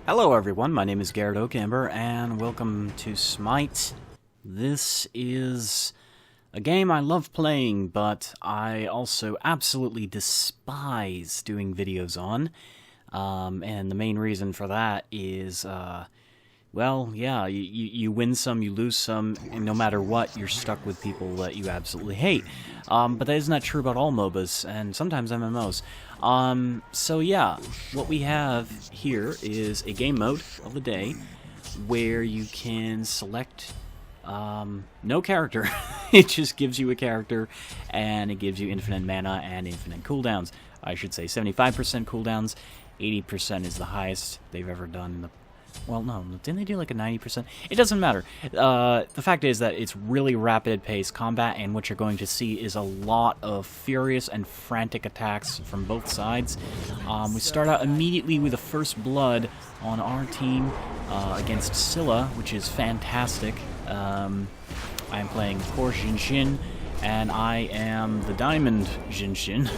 Hello everyone, my name is Garrett Okamber, and welcome to Smite. This is a game I love playing, but I also absolutely despise doing videos on. And the main reason for that is, well, yeah, you win some, you lose some, and no matter what, you're stuck with people that you absolutely hate. But that is not true about all MOBAs, and sometimes MMOs. So yeah, what we have here is a game mode of the day where you can select no character. It just gives you a character, and it gives you infinite mana and infinite cooldowns. I should say 75% cooldowns, 80% is the highest they've ever done in the... Well, no, didn't they do like a 90%? It doesn't matter. The fact is that it's really rapid-paced combat, and what you're going to see is a lot of furious and frantic attacks from both sides. We start out immediately with the first blood on our team against Scylla, which is fantastic. I'm playing, of course, Jinshin, and I am the Diamond Jinshin,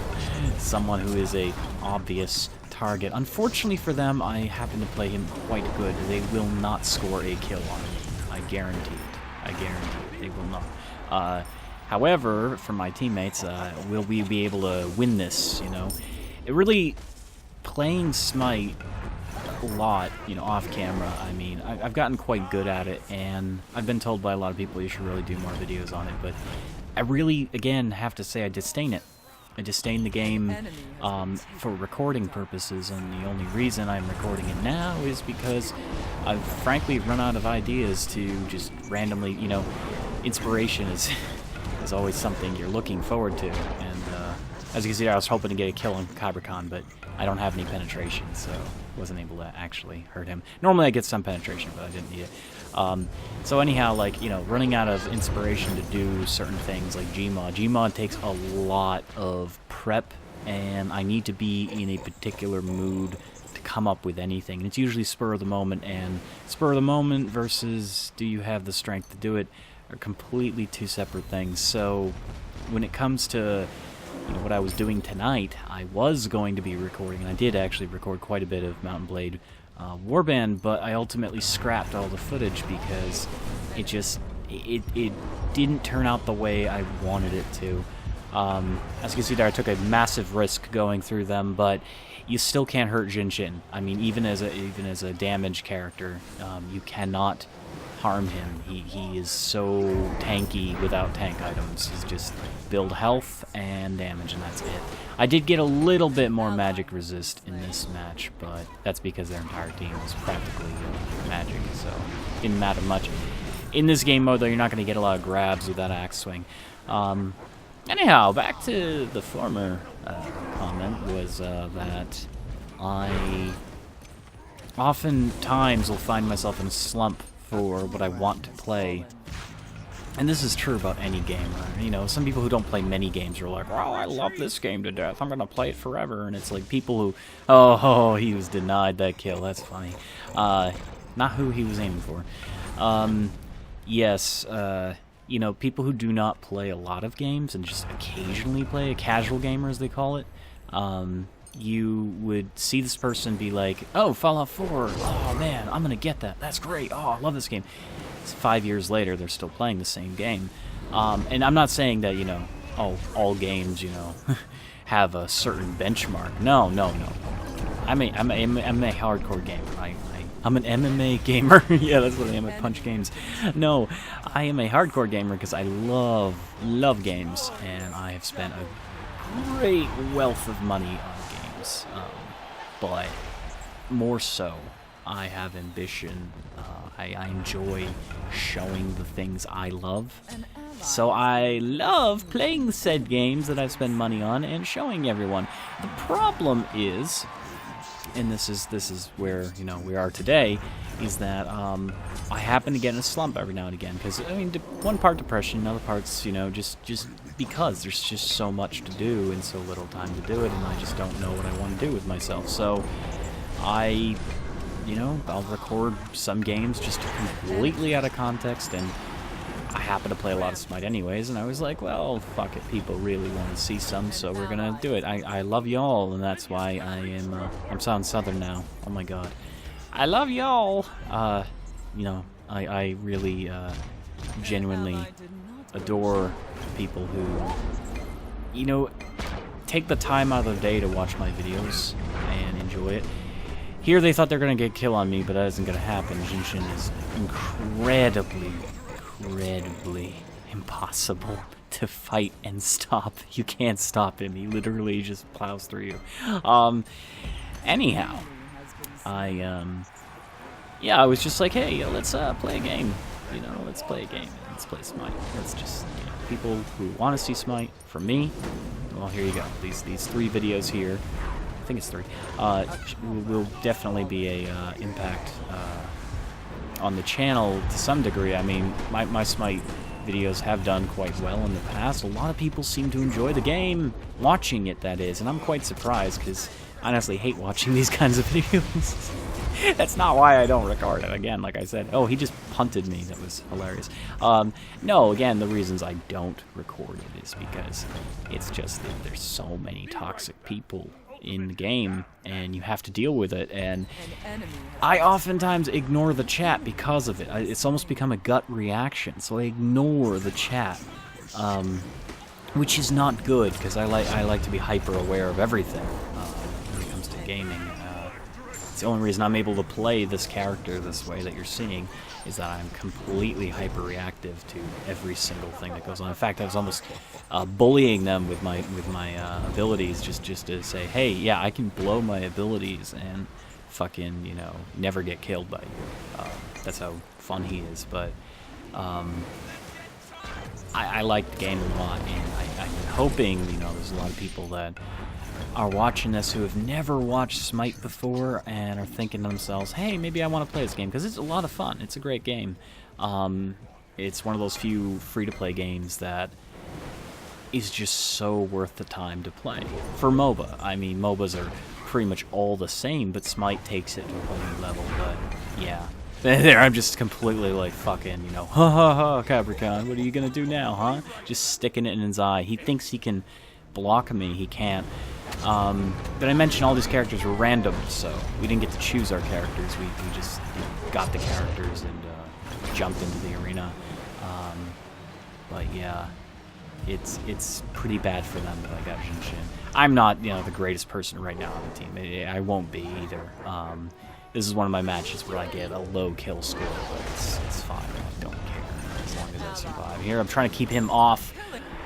someone who is a obvious target. Unfortunately for them, I happen to play him quite good. They will not score a kill on me. I guarantee it. I guarantee it. They will not. However, for my teammates, will we be able to win this, you know? It really... Playing Smite a lot, you know, off camera, I mean, I've gotten quite good at it, and I've been told by a lot of people you should really do more videos on it, but I really, again, have to say I disdain it. I disdain the game for recording purposes, and the only reason I'm recording it now is because I've frankly run out of ideas to just randomly, you know, inspiration is always something you're looking forward to, and as you can see, I was hoping to get a kill on Khan, but I don't have any penetration, so wasn't able to actually hurt him. Normally I get some penetration, but I didn't need it. So anyhow, like, you know, running out of inspiration to do certain things like Gmod. Gmod takes a lot of prep, and I need to be in a particular mood to come up with anything. And it's usually spur of the moment, and spur of the moment versus do you have the strength to do it are completely two separate things. So when it comes to, you know, what I was doing tonight, I was going to be recording, and I did actually record quite a bit of Mount & Blade Warband, but I ultimately scrapped all the footage because it just it didn't turn out the way I wanted it to. As you can see there, I took a massive risk going through them, but you still can't hurt Jinshin. I mean, even as a damage character, you cannot harm him. He is so tanky without tank items. He's just build health and damage, and that's it. I did get a little bit more magic resist in this match, but that's because their entire team was practically magic, so it didn't matter much. In this game mode, though, you're not going to get a lot of grabs with that axe swing. Anyhow, back to the former comment was that I oftentimes will find myself in a slump for what I want to play. And this is true about any game. You know, some people who don't play many games are like, "Oh, I love this game to death. I'm going to play it forever." And it's like people who, oh, he was denied that kill. That's funny. Not who he was aiming for. Yes, you know, people who do not play a lot of games and just occasionally play, a casual gamer as they call it, you would see this person be like, "Oh, Fallout 4, oh man, I'm gonna get that, that's great, oh, I love this game." 5 years later, they're still playing the same game. And I'm not saying that, you know, all games, you know, have a certain benchmark. No. I'm a hardcore gamer. I'm an MMA gamer. Yeah, that's what I am at Punch Games. No, I am a hardcore gamer because I love games, and I have spent a great wealth of money on games. But more so, I have ambition. I enjoy showing the things I love. So I love playing said games that I've spent money on and showing everyone. The problem is, and this is where, you know, we are today, is that I happen to get in a slump every now and again. Because, I mean, one part depression, other parts, you know, just because there's just so much to do and so little time to do it, and I just don't know what I want to do with myself. So you know, I'll record some games just completely out of context, and I happen to play a lot of Smite anyways, and I was like, well, fuck it, people really want to see some, so we're gonna do it. I love y'all, and that's why I'm sounding southern now. Oh my god. I love y'all. You know, I really genuinely adore people who, you know, take the time out of their day to watch my videos and enjoy it. Here they thought they're gonna get a kill on me, but that isn't gonna happen. Jinshin is incredibly impossible to fight and stop. You can't stop him. He literally just plows through you. Anyhow, yeah, I was just like, hey, let's play a game. You know, let's play a game. Let's play Smite. Let's just, you know, people who want to see Smite, for me, well, here you go. These 3 videos here, I think it's 3, will definitely be a impact on the channel to some degree. I mean, my Smite videos have done quite well in the past. A lot of people seem to enjoy the game, watching it, that is, and I'm quite surprised, because I honestly hate watching these kinds of videos. That's not why I don't record it. Again, like I said, oh, he just punted me. That was hilarious. No, again, the reasons I don't record it is because it's just that there's so many toxic people in the game, and you have to deal with it, and I oftentimes ignore the chat because of it. It's almost become a gut reaction, so I ignore the chat, which is not good, because I like to be hyper aware of everything when it comes to gaming. It's the only reason I'm able to play this character this way that you're seeing, is that I'm completely hyper-reactive to every single thing that goes on. In fact, I was almost bullying them with my abilities, just to say, hey, yeah, I can blow my abilities and fucking, you know, never get killed by you. That's how fun he is. But I like the game a lot, and I'm hoping, you know, there's a lot of people that are watching this who have never watched Smite before and are thinking to themselves, hey, maybe I want to play this game, because it's a lot of fun. It's a great game. It's one of those few free-to-play games that is just so worth the time to play. For MOBA, I mean, MOBAs are pretty much all the same, but Smite takes it to a whole new level, but yeah. There, I'm just completely like fucking, you know, ha ha ha, Capricorn, what are you gonna do now, huh? Just sticking it in his eye. He thinks he can block me, he can't. But I mentioned all these characters were random, so we didn't get to choose our characters. We just, you know, got the characters and jumped into the arena. But yeah, it's pretty bad for them that I got Jinshin. I'm not, you know, the greatest person right now on the team. I won't be either. This is one of my matches where I get a low kill score, but it's fine. I don't care as long as I survive. Here, I'm trying to keep him off,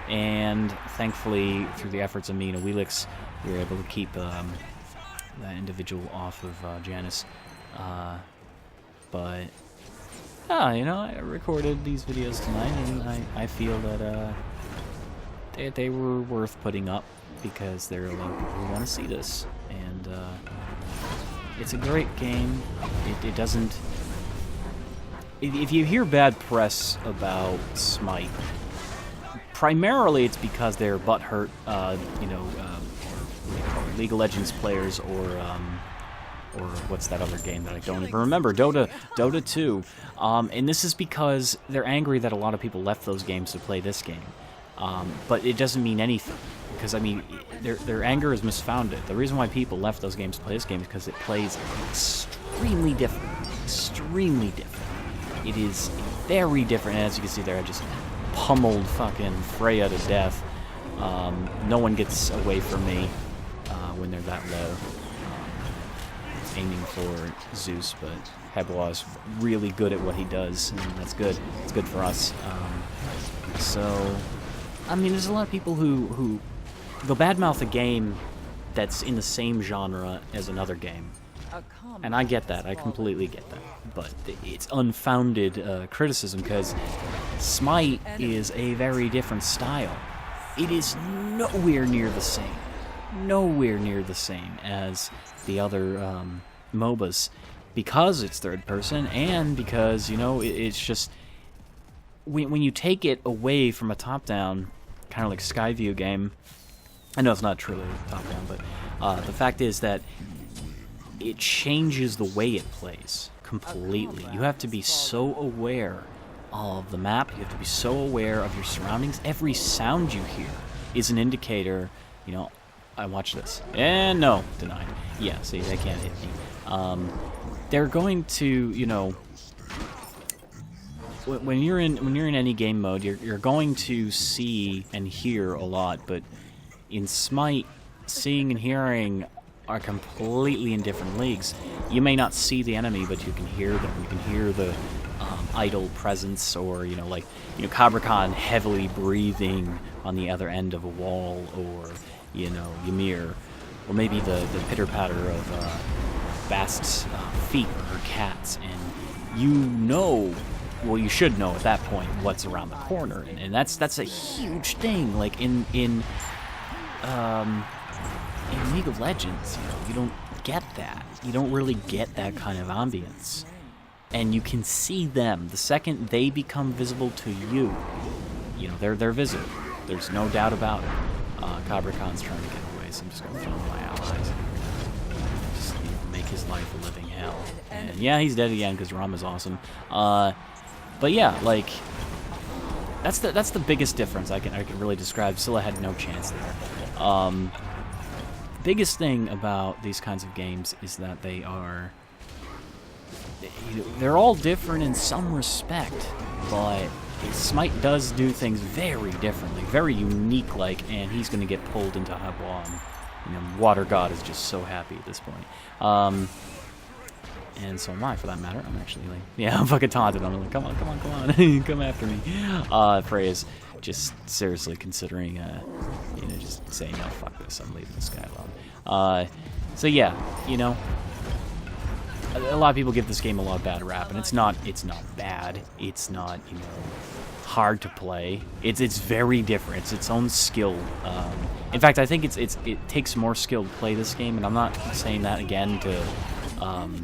and thankfully, through the efforts of me and Wheelix, we were able to keep that individual off of Janice. But you know, I recorded these videos tonight, and I feel that they were worth putting up, because there are a lot of people who want to see this, and it's a great game. It doesn't. If you hear bad press about Smite, primarily it's because they're butthurt, you know, League of Legends players, or what's that other game that I don't even remember? Dota 2. And this is because they're angry that a lot of people left those games to play this game. But it doesn't mean anything, because I mean, their anger is misfounded. The reason why people left those games to play this game is because it plays extremely different. Extremely different. It is very different, and as you can see there, I just pummeled fucking Freya to death. No one gets away from me when they're that low. Aiming for Zeus, but Heboah is really good at what he does, and that's good. It's good for us. So, I mean, there's a lot of people who go badmouth a game that's in the same genre as another game. And I get that. I completely get that. But it's unfounded criticism, because Smite is a very different style. It is nowhere near the same. Nowhere near the same as the other MOBAs, because it's third person, and because, you know, it's just when you take it away from a top-down kind of like Skyview game. I know it's not truly top-down, but the fact is that it changes the way it plays completely. You have to be so aware of the map. You have to be so aware of your surroundings. Every sound you hear is an indicator. You know, I watch this. And no, denied. Yeah, see, they can't hit me. they're going to, you know, when you're in any game mode, you're going to see and hear a lot, but in Smite, seeing and hearing are completely in different leagues. You may not see the enemy, but you can hear them. You can hear the idle presence, or like Kabra Khan heavily breathing on the other end of a wall, or Ymir, or maybe the pitter patter of Bast's feet or her cats, and well, you should know at that point what's around the corner, and that's a huge thing. Like in League of Legends, you don't get that. You don't really get that kind of ambience. And you can see them. The second they become visible to you, they're visible. There's no doubt about it. Kabra Khan's trying to get away, so I'm just going to film my allies. Just make his life a living hell. And yeah, he's dead again because Rama's awesome. But yeah, like, that's the biggest difference I can really describe. Scylla had no chance there. Biggest thing about these kinds of games is that they're all different in some respect, but Smite does do things very differently, very unique-like, and he's going to get pulled into Habwa, and Water God is just so happy at this point. And so am I, for that matter. I'm actually like, yeah, I'm fucking taunted. I'm like, come on, come after me. Freya's just seriously considering, just saying, no, fuck this, I'm leaving this guy alone. So yeah, a lot of people give this game a lot of bad rap, and it's not bad. It's not, hard to play. It's very different. It's its own skill. In fact, I think it takes more skill to play this game, and I'm not saying that again to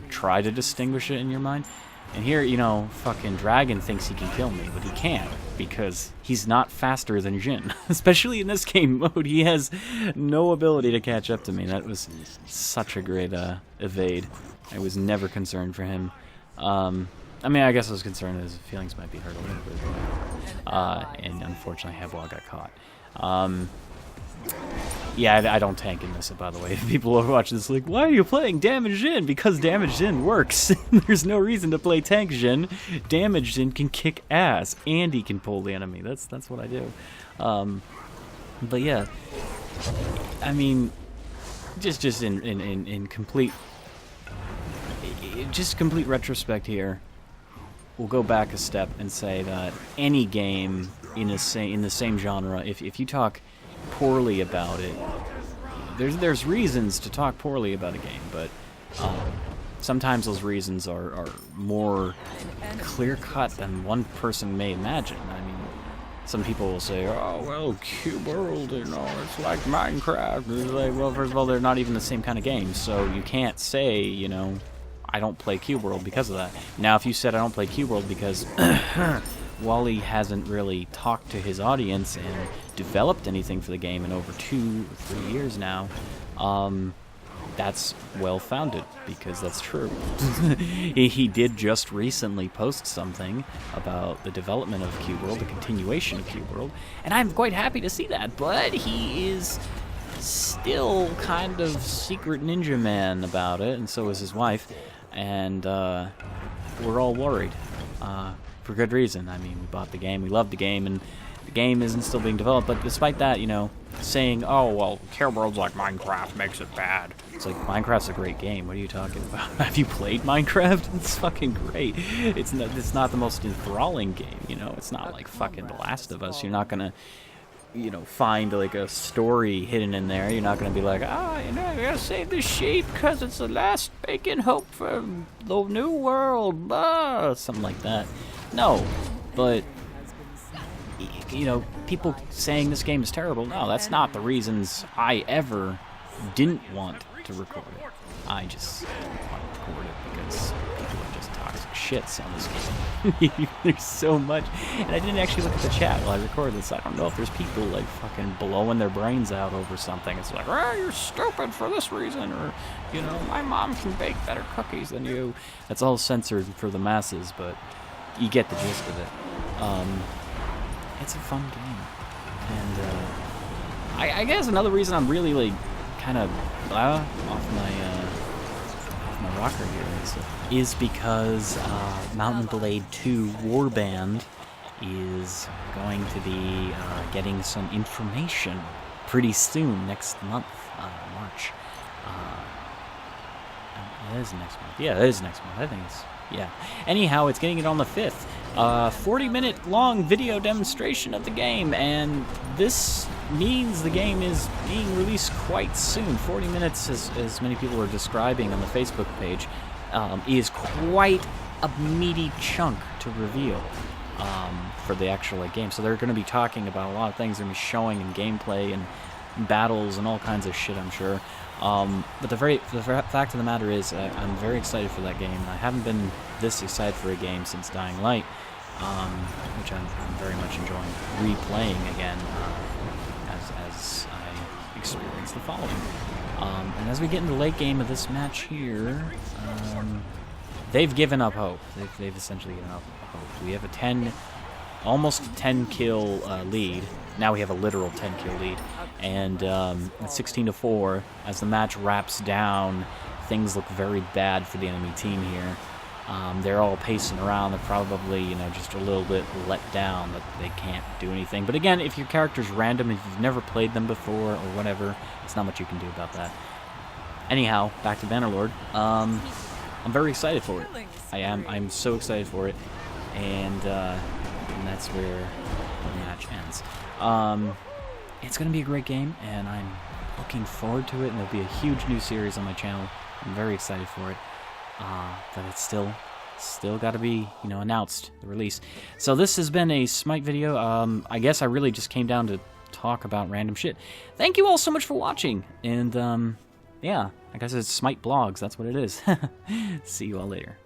try to distinguish it in your mind. And here, fucking Dragon thinks he can kill me, but he can't, because he's not faster than Jhin. Especially in this game mode, he has no ability to catch up to me. That was such a great evade. I was never concerned for him. I mean, I guess I was concerned his feelings might be hurt a little bit. And unfortunately, Habwa got caught. Yeah, I don't tank in this, by the way. People are watching this like, why are you playing Damage Jhin? Because Damage Jhin works. There's no reason to play Tank Jhin. Damage Jhin can kick ass, and he can pull the enemy. That's what I do. But yeah, I mean, just in complete retrospect here, we'll go back a step and say that any game in the same genre, if you talk poorly about it, there's reasons to talk poorly about a game, but sometimes those reasons are more clear-cut than one person may imagine. I mean, some people will say, oh, well, Cube World, it's like Minecraft. It's like, well, first of all, they're not even the same kind of game, so you can't say, I don't play Cube World because of that. Now, if you said I don't play Cube World because Wally hasn't really talked to his audience and developed anything for the game in over 2 or 3 years now, that's well-founded, because that's true. He did just recently post something about the development of Cube World, the continuation of Cube World, and I'm quite happy to see that, but he is still kind of secret ninja man about it, and so is his wife, and we're all worried. For good reason. I mean, we bought the game, we loved the game, and the game isn't still being developed, but despite that, saying, oh, well, Cube World's like Minecraft makes it bad. It's like, Minecraft's a great game. What are you talking about? Have you played Minecraft? It's fucking great. It's not the most enthralling game, It's not like fucking The Last of Us. You're not gonna, find like a story hidden in there. You're not gonna be like, you gotta save the sheep because it's the last beacon hope for the new world, something like that. No, but, people saying this game is terrible, no, that's not the reasons I ever didn't want to record it. I just didn't want to record it because people are just toxic shits on this game. There's so much, and I didn't actually look at the chat while I recorded this. I don't know if there's people, like, fucking blowing their brains out over something. It's like, you're stupid for this reason, or, my mom can bake better cookies than you. That's all censored for the masses, but you get the gist of it. It's a fun game, and I guess another reason I'm really like kind of off my my rocker here is because Mountain Blade 2 Warband is going to be getting some information pretty soon, next month, March. It is next month. Yeah, it is next month. I think it's... Yeah. Anyhow, it's getting it on the 5th. 40-minute long video demonstration of the game, and this means the game is being released quite soon. 40 minutes, as many people are describing on the Facebook page, is quite a meaty chunk to reveal for the actual game. So they're going to be talking about a lot of things. They're going to be showing in gameplay and battles and all kinds of shit, I'm sure. But the fact of the matter is, I'm very excited for that game. I haven't been this excited for a game since Dying Light, which I'm very much enjoying replaying again as I experience the following. And as we get into the late game of this match here, they've given up hope. They've essentially given up hope. We have a almost 10 kill lead. Now we have a literal 10 kill lead. And it's 16-4. As the match wraps down, things look very bad for the enemy team here. They're all pacing around. They're probably, just a little bit let down that they can't do anything. But again, if your character's random, if you've never played them before or whatever, it's not much you can do about that. Anyhow, back to Bannerlord. I'm very excited for it. I'm so excited for it. And that's where the match ends. It's going to be a great game, and I'm looking forward to it, and there'll be a huge new series on my channel. I'm very excited for it, but it's still got to be, announced, the release. So this has been a Smite video. I guess I really just came down to talk about random shit. Thank you all so much for watching, and, yeah, I guess it's Smite Blogs, that's what it is. See you all later.